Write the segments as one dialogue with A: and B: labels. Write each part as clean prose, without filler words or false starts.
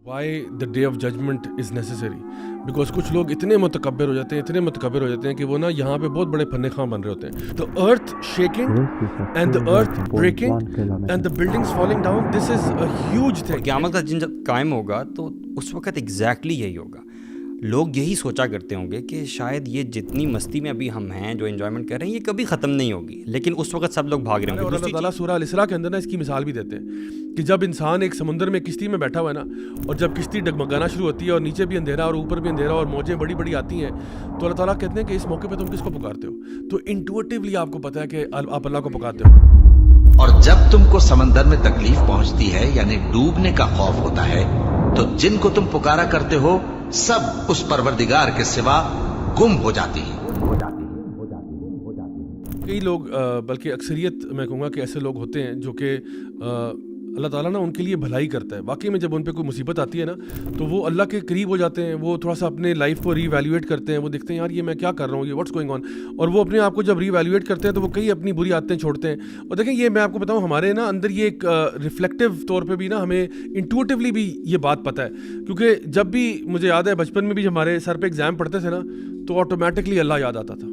A: Why the day of judgment is necessary? Because کچھ لوگ اتنے متکبر ہو جاتے ہیں کہ وہ نا یہاں پہ بہت بڑے فن خواہ بن رہے ہوتے ہیں. The earth shaking and the earth breaking and the buildings falling down, this is a huge thing.
B: قیامت کا دن جب قائم ہوگا تو اس وقت ایگزیکٹلی یہی ہوگا. لوگ یہی سوچا کرتے ہوں گے کہ شاید یہ جتنی مستی میں ابھی ہم ہیں جو انجوائمنٹ کر رہے ہیں یہ کبھی ختم نہیں ہوگی, لیکن اس وقت سب لوگ بھاگ رہے ہوں گے.
A: اور اللہ تعالیٰ سورہ الاسراء کے اندر نا اس کی مثال بھی دیتے ہیں کہ جب انسان ایک سمندر میں کشتی میں بیٹھا ہوا ہے نا, اور جب کشتی ڈگمگانا شروع ہوتی ہے اور نیچے بھی اندھیرا اور اوپر بھی اندھیرا اور موجیں بڑی بڑی آتی ہیں, تو اللہ تعالیٰ کہتے ہیں کہ اس موقع پہ تم کس کو پکارتے ہو؟ تو انٹویٹیولی آپ کو پتہ ہے کہ آپ اللہ کو پکارتے ہو.
C: اور جب تم کو سمندر میں تکلیف پہنچتی ہے یعنی ڈوبنے کا خوف ہوتا ہے, تو جن کو تم پکارا کرتے ہو سب اس پروردگار کے سوا گم ہو جاتی ہیں.
A: کئی لوگ بلکہ اکثریت میں کہوں گا کہ ایسے لوگ ہوتے ہیں جو کہ اللہ تعالیٰ نا ان کے لیے بھلائی کرتا ہے. واقعی میں جب ان پہ کوئی مصیبت آتی ہے نا تو وہ اللہ کے قریب ہو جاتے ہیں, وہ تھوڑا سا اپنے لائف کو ری ایویلویٹ کرتے ہیں, وہ دیکھتے ہیں یار یہ میں کیا کر رہا ہوں, یہ واٹس گوئنگ آن, اور وہ اپنے آپ کو جب ری ایویلویٹ کرتے ہیں تو وہ کئی اپنی بری عادتیں چھوڑتے ہیں. اور دیکھیں یہ میں آپ کو بتاؤں ہمارے نا اندر یہ ایک ریفلیکٹیو طور پہ بھی نا ہمیں انٹویٹیولی بھی یہ بات پتہ ہے, کیونکہ جب بھی مجھے یاد ہے بچپن میں بھی جب ہمارے سر پہ ایگزام پڑھتے تھے نا تو آٹومیٹکلی اللہ یاد آتا تھا.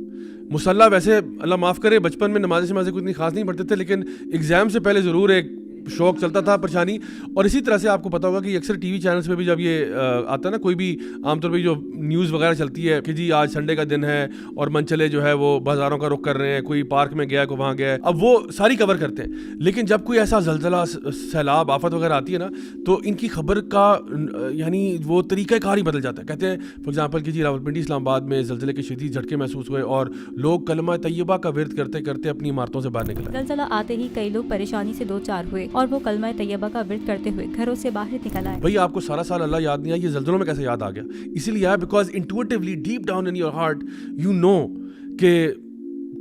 A: مصلی ویسے اللہ معاف کرے بچپن میں نماز کوئی اتنی خاص نہیں پڑھتے تھے, لیکن ایگزام سے پہلے ضرور ایک شوق چلتا تھا, پریشانی. اور اسی طرح سے آپ کو پتا ہوگا کہ اکثر ٹی وی چینلز پہ بھی جب یہ آتا ہے نا کوئی بھی عام طور پہ جو نیوز وغیرہ چلتی ہے کہ جی آج سنڈے کا دن ہے اور منچلے جو ہے وہ بازاروں کا رخ کر رہے ہیں, کوئی پارک میں گیا ہے کوئی وہاں گیا ہے, اب وہ ساری کور کرتے ہیں. لیکن جب کوئی ایسا زلزلہ سیلاب آفت وغیرہ آتی ہے نا تو ان کی خبر کا یعنی وہ طریقہ کار ہی بدل جاتا ہے. کہتے ہیں فار ایگزامپل کہ جی راولپنڈی اسلام آباد میں زلزلے کے شدید جھٹکے محسوس ہوئے اور لوگ کلمہ طیبہ کا ورد کرتے کرتے اپنی عمارتوں سے باہر نکلے.
D: زلزلہ آتے ہی کئی لوگ پریشانی سے دو چار ہوئے اور وہ کلمہ طیبہ کا ورد کرتے ہوئے گھروں سے باہر نکل آئے.
A: بھائی آپ کو سارا سال اللہ یاد نہیں آیا, یہ زلزلوں میں کیسے یاد آ گیا؟ اسی لیے because intuitively deep down in your heart you know کہ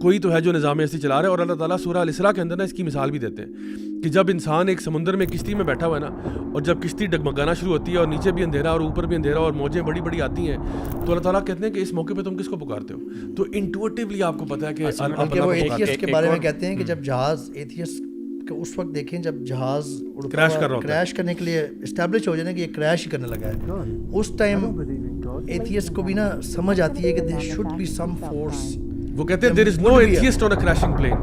A: کوئی تو ہے جو نظام ایسی چلا رہا ہے. اور اللہ تعالیٰ سورہ الاسراء کے اندر نا اس کی مثال بھی دیتے ہیں کہ جب انسان ایک سمندر میں کشتی میں بیٹھا ہوا ہے نا, اور جب کشتی ڈگمگانا شروع ہوتی ہے اور نیچے بھی اندھیرا اور اوپر بھی اندھیرا اور موجیں بڑی بڑی آتی ہیں, تو اللہ تعالیٰ کہتے ہیں کہ اس موقع پہ تم کس کو پکارتے ہو؟ تو انٹویٹیولی آپ کو پتہ ہے کہ
E: وہ ایتھیسٹ کے بارے میں کہتے ہیں کہ جب جہاز ایتھیسٹ اس وقت دیکھیں جب جہاز کریش کرنے کے لیے اسٹیبلش ہو جانے کہ یہ کریش ہی کرنے لگا ہے, اس ٹائم ایتھیسٹ کو بھی نا سمجھ آتی ہے کہ there should be some force.
A: وہ کہتے ہیں there is no atheist on a crashing plane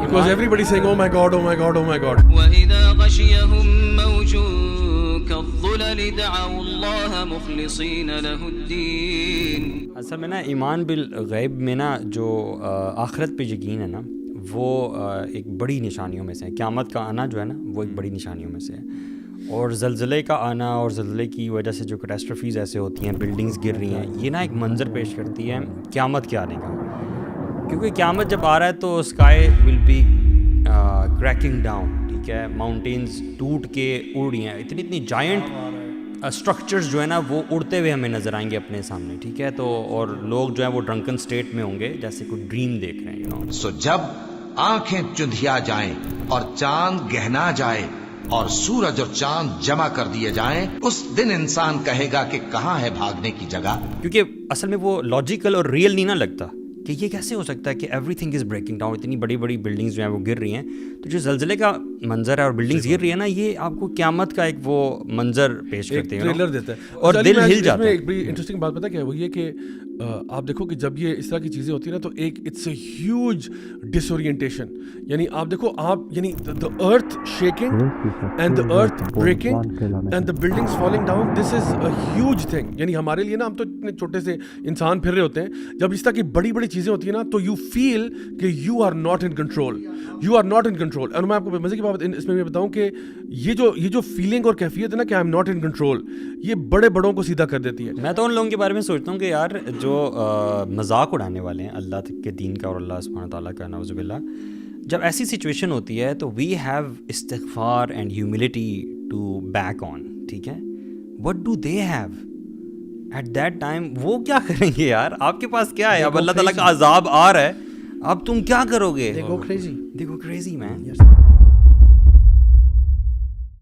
A: because everybody saying oh my god oh my god oh my god.
F: وَإِذَا غَشِيَهُم مَّوْجٌ كَالظُّلَلِ دَعَوُا اللَّهَ مُخْلِصِينَ لَهُ الدِّينَ.
B: اصل میں نا ایمان بالغیب میں نا جو آخرت پہ یقین ہے نا وہ ایک بڑی نشانیوں میں سے ہے. قیامت کا آنا جو ہے نا وہ ایک بڑی نشانیوں میں سے ہے, اور زلزلے کا آنا اور زلزلے کی وجہ سے جو کیٹاسٹرفیز ایسے ہوتی ہیں, بلڈنگز گر رہی ہیں, یہ نا ایک منظر پیش کرتی ہے قیامت کے آنے کا. کیونکہ قیامت جب آ رہا ہے تو sky will be cracking down, ٹھیک ہے, ماؤنٹینز ٹوٹ کے اڑ رہی ہیں, اتنی جائنٹ اسٹرکچرز جو ہے نا وہ اڑتے ہوئے ہمیں نظر آئیں گے اپنے سامنے, ٹھیک ہے. تو اور لوگ جو ہیں وہ ڈرنکن اسٹیٹ میں ہوں گے جیسے کوئی ڈریم دیکھ رہے ہیں.
C: سو جب آنکھیں چندھیا جائیں اور چاند گہنا جائے اور سورج اور چاند جمع کر دیے جائیں, اس دن انسان کہے گا کہ کہاں ہے بھاگنے کی جگہ.
B: کیونکہ اصل میں وہ لاجیکل اور ریئل نہیں نہ لگتا کہ یہ کیسے ہو سکتا ہے کہ every thing is breaking down, اتنی بڑی بڑی بلڈنگز جو ہیں وہ گر رہی ہیں. تو جو زلزلے کا منظر ہے اور بلڈنگز گر رہی ہیں نا, یہ آپ کو قیامت کا ایک وہ منظر پیش کرتے ہیں,
A: ٹریلر دیتا ہے
B: اور دل ہل جاتا ہے.
A: ایک بڑی انٹرسٹنگ بات پتہ کیا ہے, وہ یہ کہ آپ دیکھو کہ جب یہ اس طرح کی چیزیں ہوتی ہیں نا تو ایک اٹس اے ہیوج ڈس اورینٹیشن. یعنی آپ دیکھو آپ یعنی the earth shaking and the earth breaking and the buildings falling down, this is a huge thing. یعنی ہمارے لیے نا ہم تو اتنے چھوٹے سے انسان پھر رہے ہوتے ہیں, جب اس طرح کی بڑی بڑی چیزیں ہوتی ہیں نا تو یو فیل کہ you are not in control, you are not in control. اور میں آپ کو مزے کی بات اس میں بھی بتاؤں کہ یہ جو فیلنگ اور کیفیت ہے نا کہ I am not in control, یہ بڑے بڑوں کو سیدھا کر دیتی ہے.
B: میں تو ان لوگوں کے بارے میں سوچتا ہوں کہ یار جو مذاق اڑانے والے ہیں اللہ کے دین کا اور اللہ سبحانہ تعالیٰ کا, نعوذ باللہ, جب ایسی سچویشن ہوتی ہے تو وی ہیو استغفار and humility to back on, ٹھیک ہے. What do they have at that time? وہ کیا کریں گے یار؟ آپ کے پاس کیا ہے؟ اب اللہ تعالیٰ کا عذاب آ رہا ہے, اب تم کیا کرو گے؟
E: They go crazy.
B: They go crazy, man. Yes.